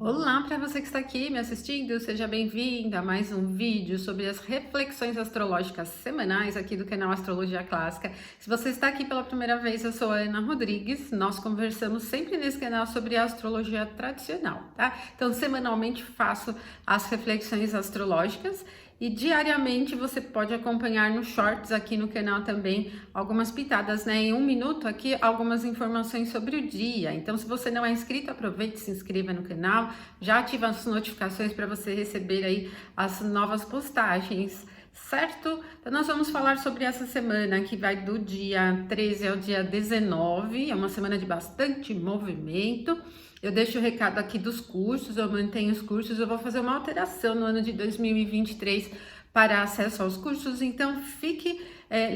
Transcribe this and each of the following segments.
Olá para você que está aqui me assistindo, seja bem-vinda a mais um vídeo sobre as reflexões astrológicas semanais aqui do canal Astrologia Clássica. Se você está aqui pela primeira vez, eu sou a Ana Rodrigues, nós conversamos sempre nesse canal sobre a astrologia tradicional, tá? Então, semanalmente faço as reflexões astrológicas e diariamente você pode acompanhar nos shorts aqui no canal também algumas pitadas, né? Em 1 minuto aqui, algumas informações sobre o dia. Então, se você não é inscrito, aproveite e se inscreva no canal, já ativa as notificações para você receber aí as novas postagens, certo? Então, nós vamos falar sobre essa semana que vai do dia 13 ao dia 19, é uma semana de bastante movimento. Eu deixo o recado aqui dos cursos, eu mantenho os cursos, eu vou fazer uma alteração no ano de 2023 para acesso aos cursos, então fique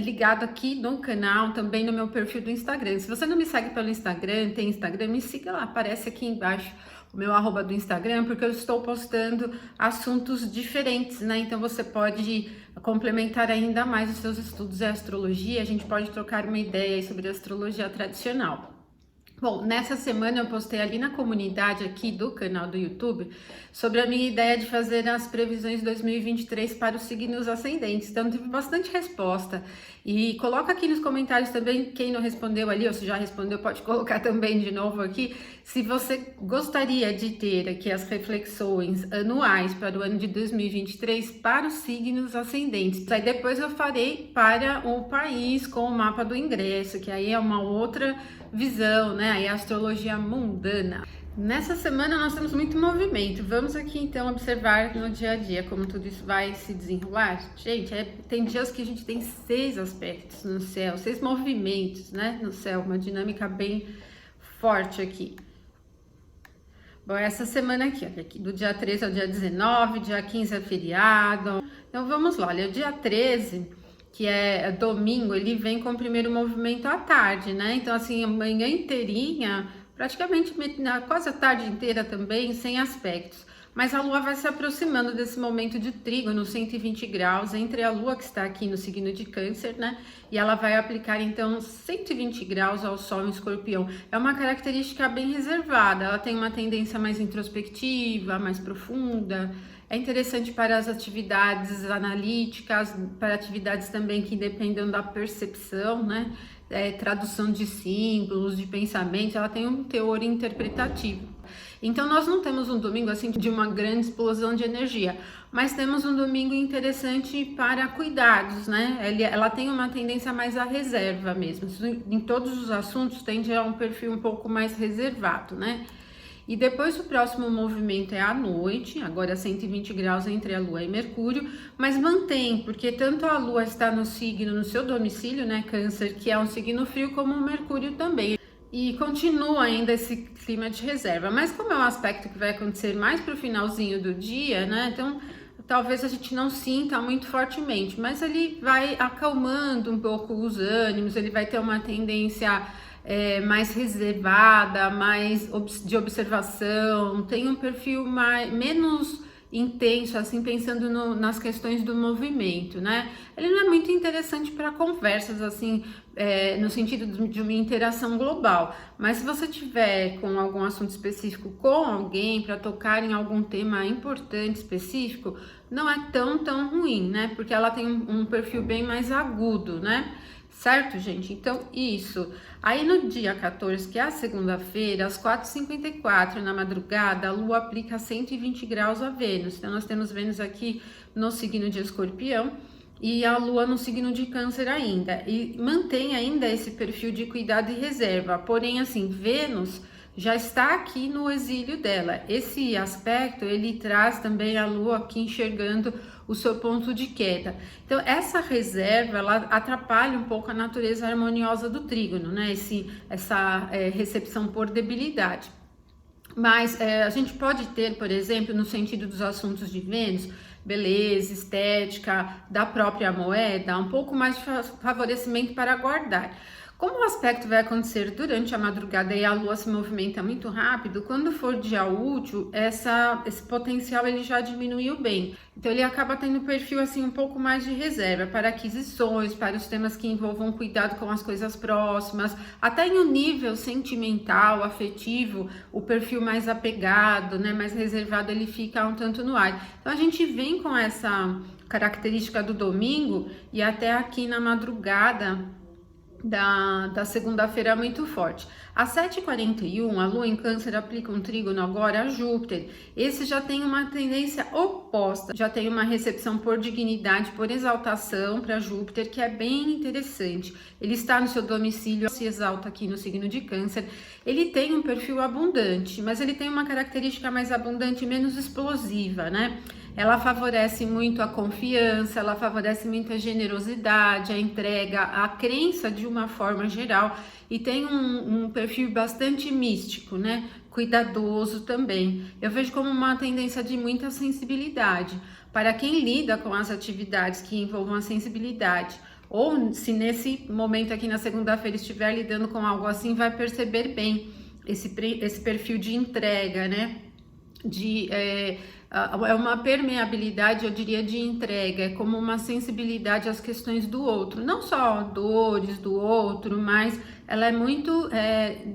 ligado aqui no canal, também no meu perfil do Instagram. Se você não me segue pelo Instagram, tem Instagram, me siga lá, aparece aqui embaixo o meu arroba do Instagram, porque eu estou postando assuntos diferentes, né? Então você pode complementar ainda mais os seus estudos de astrologia, a gente pode trocar uma ideia sobre astrologia tradicional. Bom, nessa semana eu postei ali na comunidade aqui do canal do YouTube sobre a minha ideia de fazer as previsões 2023 para os signos ascendentes. Então tive bastante resposta. E coloca aqui nos comentários também, quem não respondeu ali, ou se já respondeu, pode colocar também de novo aqui, se você gostaria de ter aqui as reflexões anuais para o ano de 2023 para os signos ascendentes. Aí depois eu farei para o país com o mapa do ingresso, que aí é uma outra visão, né? Aí a astrologia mundana. Nessa semana nós temos muito movimento. Vamos aqui então observar no dia a dia como tudo isso vai se desenrolar. Gente, tem dias que a gente tem 6 aspectos no céu, 6 movimentos, né? No céu, uma dinâmica bem forte aqui. Bom, essa semana aqui, olha, aqui do dia 13 ao dia 19, dia 15 é feriado. Então vamos lá, olha, o dia 13, que é domingo, ele vem com o primeiro movimento à tarde, né? Então, assim, a manhã inteirinha, praticamente quase a tarde inteira também, sem aspectos. Mas a Lua vai se aproximando desse momento de trígono, 120 graus, entre a Lua que está aqui no signo de Câncer, né? E ela vai aplicar, então, 120 graus ao Sol em Escorpião. É uma característica bem reservada, ela tem uma tendência mais introspectiva, mais profunda. É interessante para as atividades analíticas, para atividades também que dependam da percepção, né? Tradução de símbolos, de pensamentos, ela tem um teor interpretativo. Então, nós não temos um domingo assim de uma grande explosão de energia, mas temos um domingo interessante para cuidados, né? Ela tem uma tendência mais à reserva mesmo. Em todos os assuntos tende a um perfil um pouco mais reservado, né? E depois o próximo movimento é à noite, agora 120 graus entre a Lua e Mercúrio, mas mantém, porque tanto a Lua está no signo, no seu domicílio, né, Câncer, que é um signo frio, como o Mercúrio também. E continua ainda esse clima de reserva, mas como é um aspecto que vai acontecer mais para o finalzinho do dia, né, então talvez a gente não sinta muito fortemente, mas ele vai acalmando um pouco os ânimos, ele vai ter uma tendência mais reservada, mais de observação, tem um perfil menos intenso, assim, pensando nas questões do movimento, né? Ele não é muito interessante para conversas, assim, no sentido de uma interação global, mas se você tiver com algum assunto específico com alguém para tocar em algum tema importante, específico, não é tão ruim, né? Porque ela tem um perfil bem mais agudo, né? Certo, gente? Então, isso. Aí no dia 14, que é a segunda-feira, às 4h54 na madrugada, a Lua aplica 120 graus a Vênus. Então, nós temos Vênus aqui no signo de Escorpião e a Lua no signo de Câncer ainda. E mantém ainda esse perfil de cuidado e reserva. Porém, assim, Vênus já está aqui no exílio dela. Esse aspecto, ele traz também a Lua aqui enxergando o seu ponto de queda. Então, essa reserva, ela atrapalha um pouco a natureza harmoniosa do trígono, né? Essa recepção por debilidade. Mas a gente pode ter, por exemplo, no sentido dos assuntos de Vênus, beleza, estética, da própria moeda, um pouco mais de favorecimento para guardar. Como o aspecto vai acontecer durante a madrugada e a Lua se movimenta muito rápido, quando for dia útil, esse potencial ele já diminuiu bem. Então ele acaba tendo um perfil assim um pouco mais de reserva para aquisições, para os temas que envolvam cuidado com as coisas próximas, até em um nível sentimental, afetivo, o perfil mais apegado, né, mais reservado, ele fica um tanto no ar. Então a gente vem com essa característica do domingo e até aqui na madrugada da segunda-feira muito forte. Às 7h41, a Lua em Câncer aplica um trígono agora a Júpiter. Esse já tem uma tendência oposta, já tem uma recepção por dignidade, por exaltação para Júpiter, que é bem interessante. Ele está no seu domicílio, se exalta aqui no signo de Câncer. Ele tem um perfil abundante, mas ele tem uma característica mais abundante, menos explosiva, né? Ela favorece muito a confiança, ela favorece muito a generosidade, a entrega, a crença de uma forma geral e tem um perfil bastante místico, né? Cuidadoso também. Eu vejo como uma tendência de muita sensibilidade. Para quem lida com as atividades que envolvam a sensibilidade, ou se nesse momento aqui na segunda-feira estiver lidando com algo assim, vai perceber bem esse perfil de entrega, né? É uma permeabilidade, eu diria, de entrega, é como uma sensibilidade às questões do outro, não só dores do outro, mas ela é muito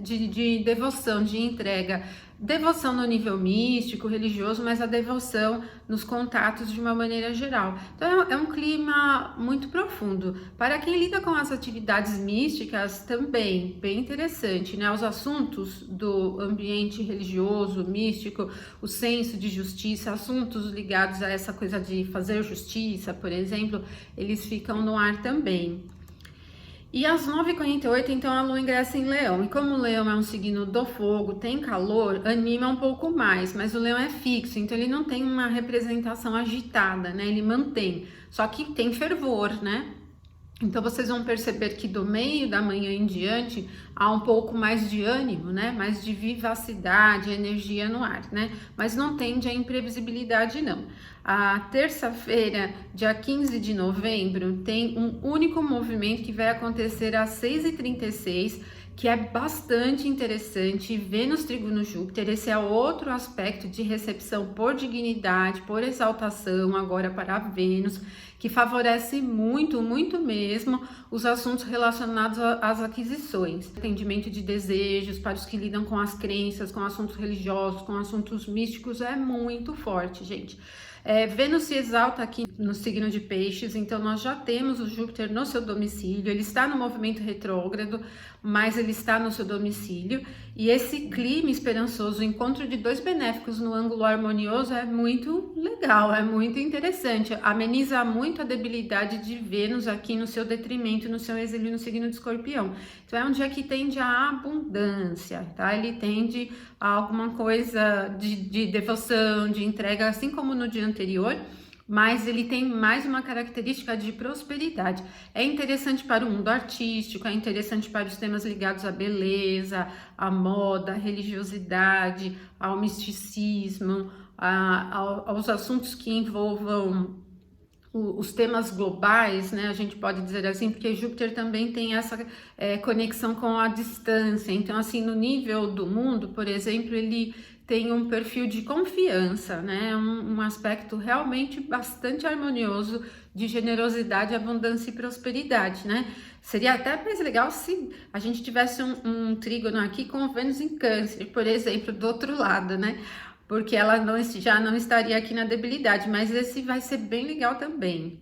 de devoção, de entrega. Devoção no nível místico, religioso, mas a devoção nos contatos de uma maneira geral. Então é um clima muito profundo. Para quem lida com as atividades místicas, também bem interessante, né? Os assuntos do ambiente religioso, místico, o senso de justiça, assuntos ligados a essa coisa de fazer justiça, por exemplo, eles ficam no ar também. E às 9h48, então, a Lua ingressa em Leão. E como o Leão é um signo do fogo, tem calor, anima um pouco mais. Mas o Leão é fixo, então ele não tem uma representação agitada, né? Ele mantém. Só que tem fervor, né? Então vocês vão perceber que do meio da manhã em diante há um pouco mais de ânimo, né? Mais de vivacidade, energia no ar, né? Mas não tende a imprevisibilidade, não. A terça-feira, dia 15 de novembro, tem um único movimento que vai acontecer às 6h36, que é bastante interessante. Vênus trígono Júpiter, esse é outro aspecto de recepção por dignidade, por exaltação agora para Vênus, que favorece muito, muito mesmo os assuntos relacionados às aquisições. Atendimento de desejos para os que lidam com as crenças, com assuntos religiosos, com assuntos místicos, é muito forte, gente. Vênus se exalta aqui no signo de Peixes, então nós já temos o Júpiter no seu domicílio, ele está no movimento retrógrado, mas ele está no seu domicílio, e esse clima esperançoso, o encontro de dois benéficos no ângulo harmonioso é muito legal, é muito interessante, ameniza muito a debilidade de Vênus aqui no seu detrimento, no seu exílio no signo de Escorpião. Então é um dia que tende à abundância, tá? Ele tende a alguma coisa de devoção, de entrega, assim como no dia anterior, mas ele tem mais uma característica de prosperidade. É interessante para o mundo artístico, é interessante para os temas ligados à beleza, à moda, à religiosidade, ao misticismo, aos assuntos que envolvam os temas globais, né? A gente pode dizer assim, porque Júpiter também tem essa conexão com a distância. Então, assim, no nível do mundo, por exemplo, ele tem um perfil de confiança, né? Um aspecto realmente bastante harmonioso de generosidade, abundância e prosperidade, né? Seria até mais legal se a gente tivesse um trígono aqui com Vênus em Câncer, por exemplo, do outro lado, né? Porque ela já não estaria aqui na debilidade, mas esse vai ser bem legal também.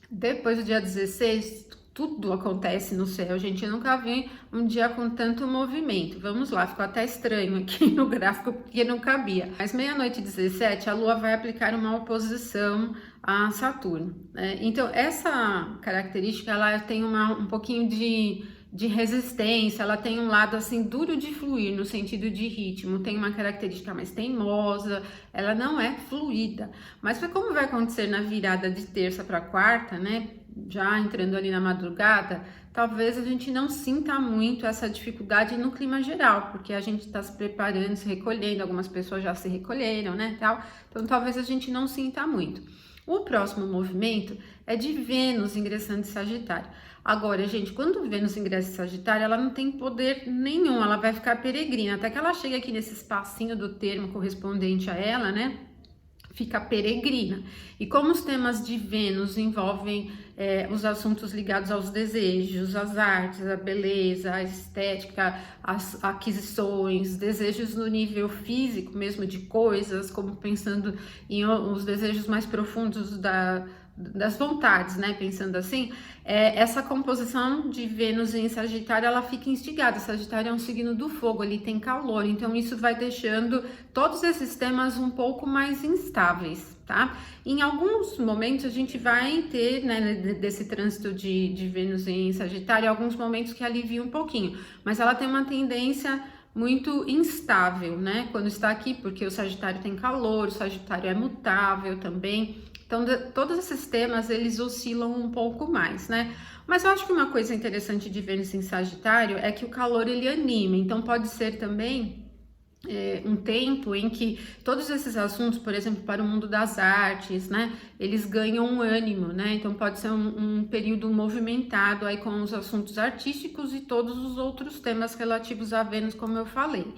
Depois do dia 16, tudo acontece no céu, gente. Eu nunca vi um dia com tanto movimento. Vamos lá, ficou até estranho aqui no gráfico, porque não cabia. Mas meia-noite e 17, a Lua vai aplicar uma oposição a Saturno, né? Então, essa característica, ela tem um pouquinho de resistência, ela tem um lado assim duro de fluir no sentido de ritmo, tem uma característica mais teimosa, ela não é fluida. Mas como vai acontecer na virada de terça para quarta, né? Já entrando ali na madrugada, talvez a gente não sinta muito essa dificuldade no clima geral, porque a gente está se preparando, se recolhendo, algumas pessoas já se recolheram, né, tal. Então talvez a gente não sinta muito. O próximo movimento é de Vênus ingressando em Sagitário. Agora, gente, quando Vênus ingressa em Sagitário, ela não tem poder nenhum, ela vai ficar peregrina, até que ela chega aqui nesse espacinho do termo correspondente a ela, né? Fica peregrina. E como os temas de Vênus envolvem os assuntos ligados aos desejos, às artes, à beleza, à estética, às aquisições, desejos no nível físico mesmo de coisas, como pensando em os desejos mais profundos das vontades, né? Pensando assim, essa composição de Vênus em Sagitário, ela fica instigada. Sagitário é um signo do fogo, ele tem calor, então isso vai deixando todos esses temas um pouco mais instáveis, tá? Em alguns momentos a gente vai ter, né, desse trânsito de Vênus em Sagitário, alguns momentos que alivia um pouquinho, mas ela tem uma tendência muito instável, né? Quando está aqui, porque o Sagitário tem calor, o Sagitário é mutável também. Então, todos esses temas, eles oscilam um pouco mais, né? Mas eu acho que uma coisa interessante de Vênus em Sagitário é que o calor, ele anima. Então, pode ser também um tempo em que todos esses assuntos, por exemplo, para o mundo das artes, né? Eles ganham um ânimo, né? Então, pode ser um período movimentado aí com os assuntos artísticos e todos os outros temas relativos a Vênus, como eu falei.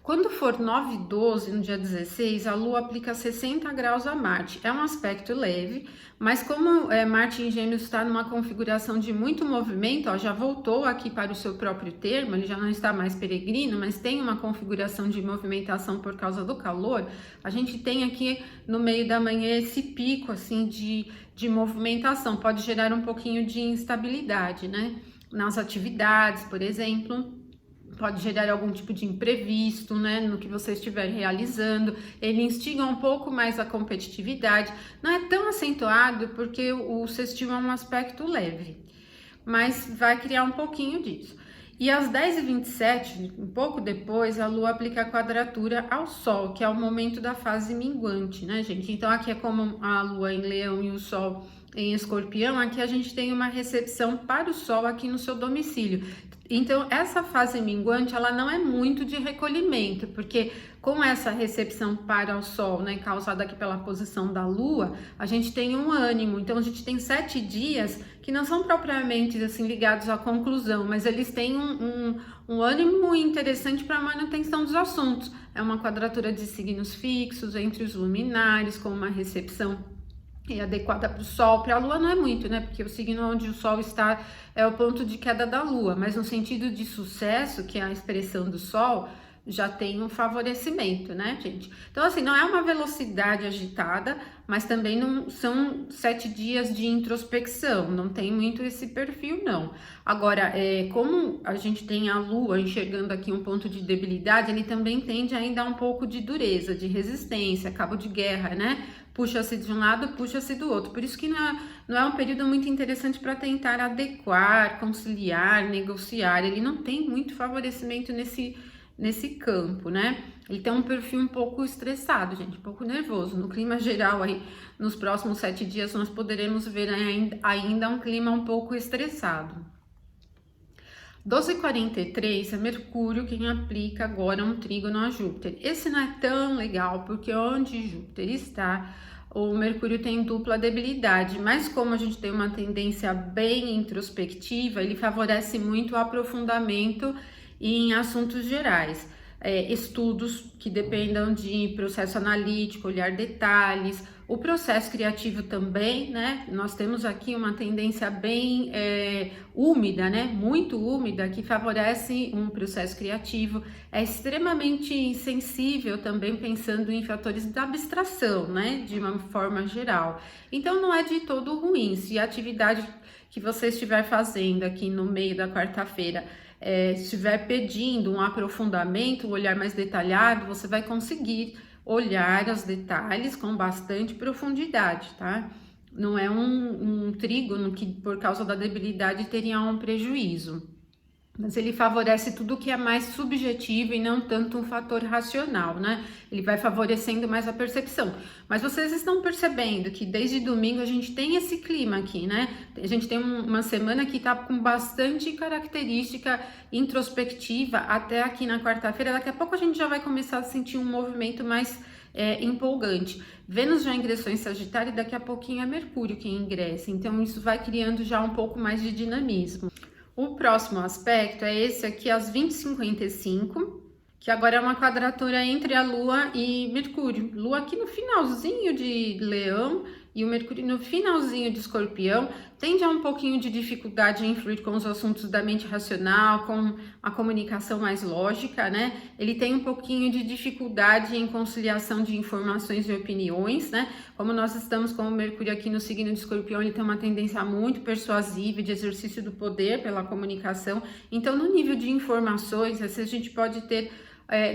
Quando for 9/12, no dia 16, a Lua aplica 60 graus a Marte. É um aspecto leve, mas como Marte em Gêmeos está numa configuração de muito movimento, ó, já voltou aqui para o seu próprio termo, ele já não está mais peregrino, mas tem uma configuração de movimentação por causa do calor, a gente tem aqui no meio da manhã esse pico assim de movimentação, pode gerar um pouquinho de instabilidade, né? Nas atividades, por exemplo. Pode gerar algum tipo de imprevisto, né, no que você estiver realizando. Ele instiga um pouco mais a competitividade. Não é tão acentuado porque o sextil é um aspecto leve, mas vai criar um pouquinho disso. E às 10h27, um pouco depois, a Lua aplica a quadratura ao Sol, que é o momento da fase minguante, né, gente? Então aqui é como a Lua em Leão e o Sol em Escorpião, aqui a gente tem uma recepção para o Sol aqui no seu domicílio. Então, essa fase minguante, ela não é muito de recolhimento, porque com essa recepção para o Sol, né, causada aqui pela posição da Lua, a gente tem um ânimo. Então, a gente tem 7 dias que não são propriamente assim ligados à conclusão, mas eles têm um ânimo interessante para a manutenção dos assuntos. É uma quadratura de signos fixos entre os luminares, com uma recepção adequada para o Sol. Para a Lua não é muito, né? Porque o signo onde o Sol está é o ponto de queda da Lua, mas no sentido de sucesso, que é a expressão do Sol, já tem um favorecimento, né, gente? Então, assim, não é uma velocidade agitada, mas também não são 7 dias de introspecção, não tem muito esse perfil, não. Agora, como a gente tem a Lua enxergando aqui um ponto de debilidade, ele também tende ainda a um pouco de dureza, de resistência, cabo de guerra, né? Puxa-se de um lado, puxa-se do outro. Por isso que não é um período muito interessante para tentar adequar, conciliar, negociar. Ele não tem muito favorecimento nesse campo, né? Ele tem um perfil um pouco estressado, gente, um pouco nervoso. No clima geral aí, nos próximos 7 dias, nós poderemos ver ainda um clima um pouco estressado. 12h43 é Mercúrio quem aplica agora um trígono a Júpiter. Esse não é tão legal, porque onde Júpiter está, o Mercúrio tem dupla debilidade, mas como a gente tem uma tendência bem introspectiva, ele favorece muito o aprofundamento em assuntos gerais. Estudos que dependam de processo analítico, olhar detalhes, o processo criativo também, né? Nós temos aqui uma tendência bem úmida, né? Muito úmida, que favorece um processo criativo. É extremamente sensível também, pensando em fatores da abstração, né? De uma forma geral. Então, não é de todo ruim. Se a atividade que você estiver fazendo aqui no meio da quarta-feira estiver pedindo um aprofundamento, um olhar mais detalhado, você vai conseguir olhar os detalhes com bastante profundidade, tá? Não é um trígono que, por causa da debilidade, teria um prejuízo. Mas ele favorece tudo que é mais subjetivo e não tanto um fator racional, né? Ele vai favorecendo mais a percepção. Mas vocês estão percebendo que desde domingo a gente tem esse clima aqui, né? A gente tem uma semana que tá com bastante característica introspectiva até aqui na quarta-feira. Daqui a pouco a gente já vai começar a sentir um movimento mais empolgante. Vênus já ingressou em Sagitário e daqui a pouquinho é Mercúrio quem ingressa, então isso vai criando já um pouco mais de dinamismo. O próximo aspecto é esse aqui às 20h55, que agora é uma quadratura entre a Lua e Mercúrio. Lua aqui no finalzinho de Leão e o Mercúrio no finalzinho de Escorpião. Tende a um pouquinho de dificuldade em influir com os assuntos da mente racional, com a comunicação mais lógica, né? Ele tem um pouquinho de dificuldade em conciliação de informações e opiniões, né? Como nós estamos com o Mercúrio aqui no signo de Escorpião, ele tem uma tendência muito persuasiva de exercício do poder pela comunicação. Então, no nível de informações, a gente pode ter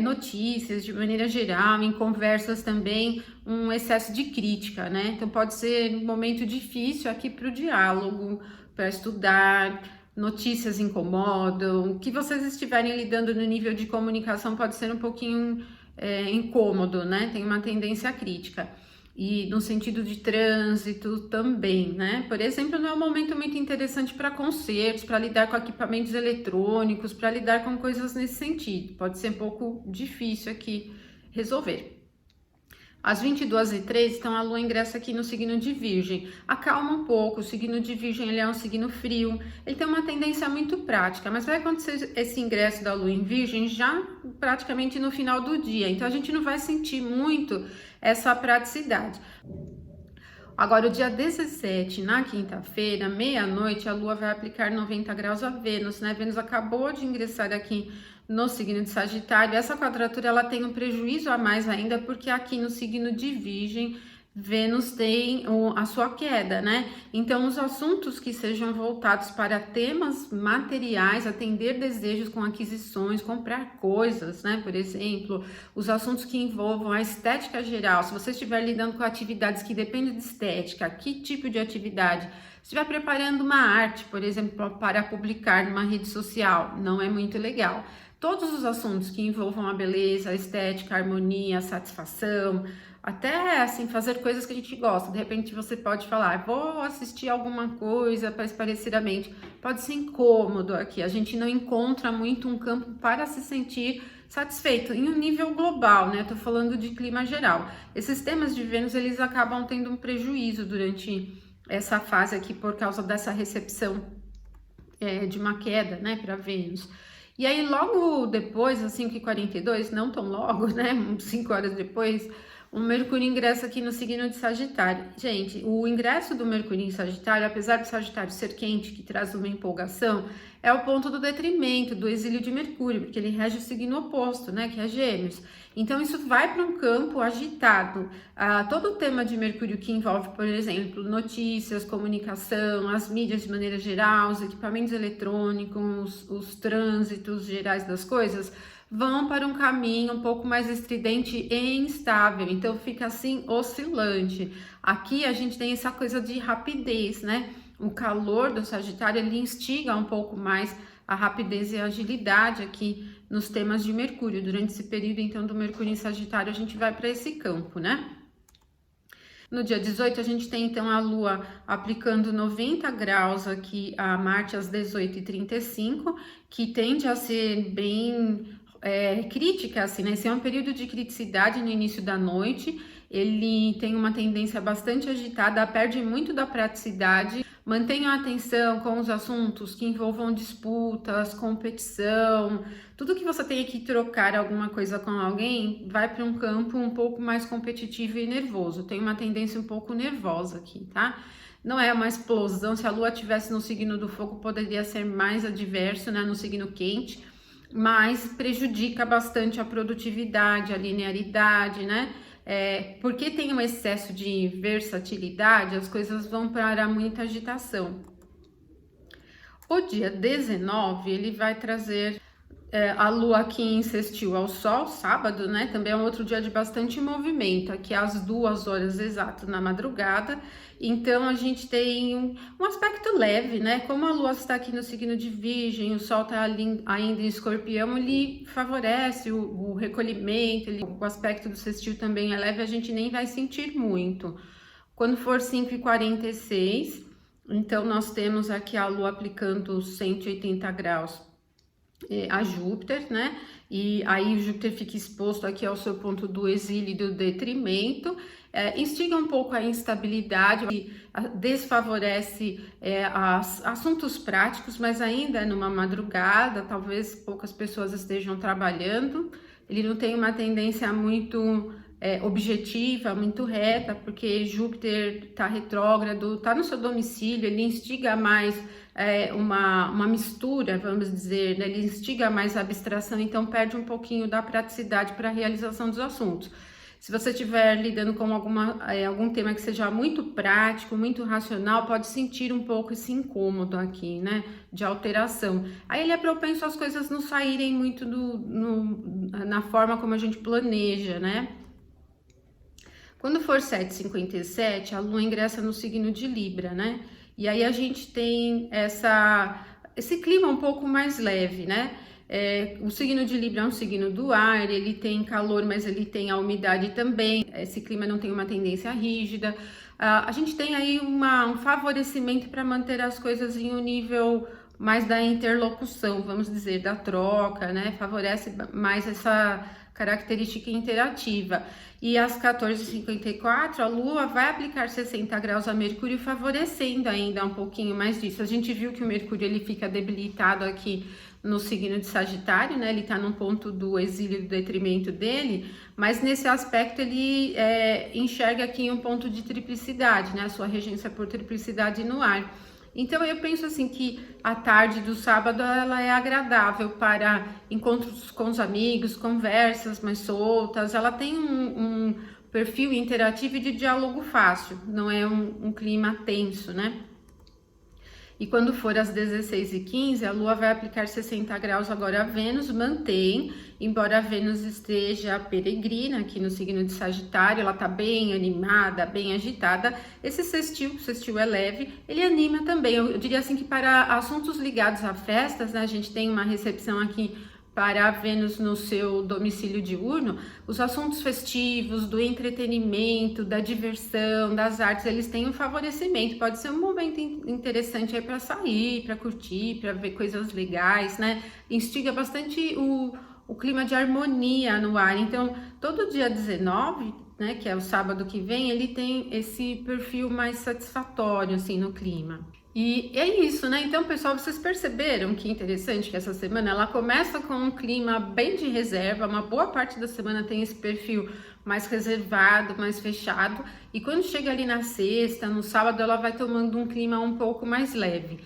notícias de maneira geral, em conversas também, um excesso de crítica, né? Então pode ser um momento difícil aqui para o diálogo, para estudar, notícias incomodam, o que vocês estiverem lidando no nível de comunicação pode ser um pouquinho incômodo, né? Tem uma tendência crítica. E no sentido de trânsito também, né? Por exemplo, não é um momento muito interessante para concertos, para lidar com equipamentos eletrônicos, para lidar com coisas nesse sentido. Pode ser um pouco difícil aqui resolver. Às 22h03, então a Lua ingressa aqui no signo de Virgem. Acalma um pouco, o signo de Virgem ele é um signo frio, ele tem uma tendência muito prática, mas vai acontecer esse ingresso da Lua em Virgem já praticamente no final do dia, então a gente não vai sentir muito essa praticidade. Agora, o dia 17, na quinta-feira, meia-noite, a Lua vai aplicar 90 graus a Vênus, né? Vênus acabou de ingressar aqui no signo de Sagitário. Essa quadratura, ela tem um prejuízo a mais ainda, porque aqui no signo de Virgem, Vênus tem a sua queda, né? Então, os assuntos que sejam voltados para temas materiais, atender desejos com aquisições, comprar coisas, né? Por exemplo, os assuntos que envolvam a estética geral. Se você estiver lidando com atividades que dependem de estética, que tipo de atividade? Se estiver preparando uma arte, por exemplo, para publicar numa rede social, não é muito legal. Todos os assuntos que envolvam a beleza, a estética, a harmonia, a satisfação, até assim fazer coisas que a gente gosta. De repente você pode falar, vou assistir alguma coisa para espairecer a mente. Pode ser incômodo aqui, a gente não encontra muito um campo para se sentir satisfeito em um nível global, né? Tô falando de clima geral. Esses temas de Vênus, eles acabam tendo um prejuízo durante essa fase aqui por causa dessa recepção de uma queda, né, para Vênus. E aí logo depois, às 5h42, não tão logo, né, 5 horas depois, o Mercúrio ingressa aqui no signo de Sagitário. Gente, o ingresso do Mercúrio em Sagitário, apesar do Sagitário ser quente, que traz uma empolgação, é o ponto do detrimento, do exílio de Mercúrio, porque ele rege o signo oposto, né, que é Gêmeos. Então, isso vai para um campo agitado. Todo o tema de Mercúrio que envolve, por exemplo, notícias, comunicação, as mídias de maneira geral, os equipamentos eletrônicos, os trânsitos gerais das coisas, vão para um caminho um pouco mais estridente e instável, então fica assim oscilante. Aqui a gente tem essa coisa de rapidez, né? O calor do Sagitário, ele instiga um pouco mais a rapidez e a agilidade aqui nos temas de Mercúrio. Durante esse período, então, do Mercúrio em Sagitário, a gente vai para esse campo, né? No dia 18, a gente tem, então, a Lua aplicando 90 graus aqui a Marte às 18h35, que tende a ser bem crítica, assim, né? Esse é um período de criticidade no início da noite, ele tem uma tendência bastante agitada, perde muito da praticidade. Mantenham a atenção com os assuntos que envolvam disputas, competição, tudo que você tenha que trocar alguma coisa com alguém, vai para um campo um pouco mais competitivo e nervoso. Tem uma tendência um pouco nervosa aqui, tá? Não é uma explosão, se a Lua estivesse no signo do fogo, poderia ser mais adverso, né? No signo quente, mas prejudica bastante a produtividade, a linearidade, né? Porque tem um excesso de versatilidade, as coisas vão para muita agitação. O dia 19, ele vai trazer a Lua aqui em sextil ao Sol, sábado, né? Também é um outro dia de bastante movimento, aqui às 2 horas exatas na madrugada. Então, a gente tem um aspecto leve, né? Como a Lua está aqui no signo de Virgem, o Sol está ainda em Escorpião, ele favorece o recolhimento, o aspecto do sextil também é leve, a gente nem vai sentir muito. Quando for 5h46, então nós temos aqui a Lua aplicando 180 graus a Júpiter, né? E aí o Júpiter fica exposto aqui ao seu ponto do exílio e do detrimento, instiga um pouco a instabilidade, desfavorece assuntos práticos, mas ainda numa madrugada, talvez poucas pessoas estejam trabalhando. Ele não tem uma tendência muito objetiva, muito reta, porque Júpiter está retrógrado, está no seu domicílio, ele instiga mais uma mistura, vamos dizer, né? Ele instiga mais a abstração, então perde um pouquinho da praticidade para a realização dos assuntos. Se você estiver lidando com algum tema que seja muito prático, muito racional, pode sentir um pouco esse incômodo aqui, né, de alteração. Aí ele é propenso às coisas não saírem muito na forma como a gente planeja, né? Quando for 7h57, a Lua ingressa no signo de Libra, né? E aí a gente tem esse clima um pouco mais leve, né? O signo de Libra é um signo do ar, ele tem calor, mas ele tem a umidade também. Esse clima não tem uma tendência rígida. A gente tem aí um favorecimento para manter as coisas em um nível mais da interlocução, vamos dizer, da troca, né? Favorece mais essa característica interativa. E às 14h54, a Lua vai aplicar 60 graus a Mercúrio, favorecendo ainda um pouquinho mais disso. A gente viu que o Mercúrio ele fica debilitado aqui no signo de Sagitário, né? Ele tá num ponto do exílio, do detrimento dele, mas nesse aspecto ele enxerga aqui um ponto de triplicidade, né? A sua regência por triplicidade no ar. Então eu penso assim que a tarde do sábado ela é agradável para encontros com os amigos, conversas mais soltas, ela tem um perfil interativo e de diálogo fácil, não é um clima tenso, né? E quando for às 16h15, a Lua vai aplicar 60 graus agora a Vênus, mantém, embora a Vênus esteja peregrina aqui no signo de Sagitário, ela tá bem animada, bem agitada. Esse sextil é leve, ele anima também, eu diria assim que para assuntos ligados a festas, né, a gente tem uma recepção aqui para a Vênus no seu domicílio diurno, os assuntos festivos, do entretenimento, da diversão, das artes, eles têm um favorecimento. Pode ser um momento interessante aí para sair, para curtir, para ver coisas legais, né? Instiga bastante o clima de harmonia no ar. Então, todo dia 19, né, que é o sábado que vem, ele tem esse perfil mais satisfatório, assim, no clima. E é isso, né? Então, pessoal, vocês perceberam que interessante que essa semana ela começa com um clima bem de reserva, uma boa parte da semana tem esse perfil mais reservado, mais fechado, e quando chega ali na sexta, no sábado, ela vai tomando um clima um pouco mais leve.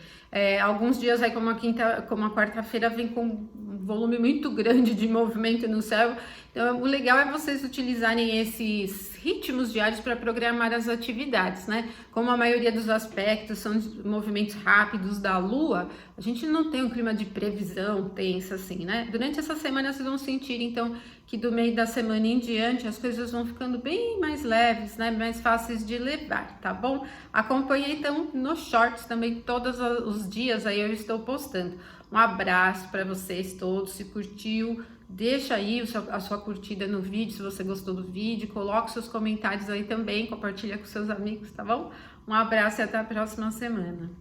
Alguns dias aí, como a quarta-feira, vem com um volume muito grande de movimento no céu. Então, o legal é vocês utilizarem esses ritmos diários para programar as atividades, né? Como a maioria dos aspectos são movimentos rápidos da Lua, a gente não tem um clima de previsão tensa assim, né? Durante essa semana vocês vão sentir, então, que do meio da semana em diante as coisas vão ficando bem mais leves, né? Mais fáceis de levar, tá bom? Acompanhe então nos shorts também, todos os dias aí eu estou postando. Um abraço para vocês todos, se curtiu, deixa aí a sua curtida no vídeo, se você gostou do vídeo, coloque seus comentários aí também, compartilha com seus amigos, tá bom? Um abraço e até a próxima semana.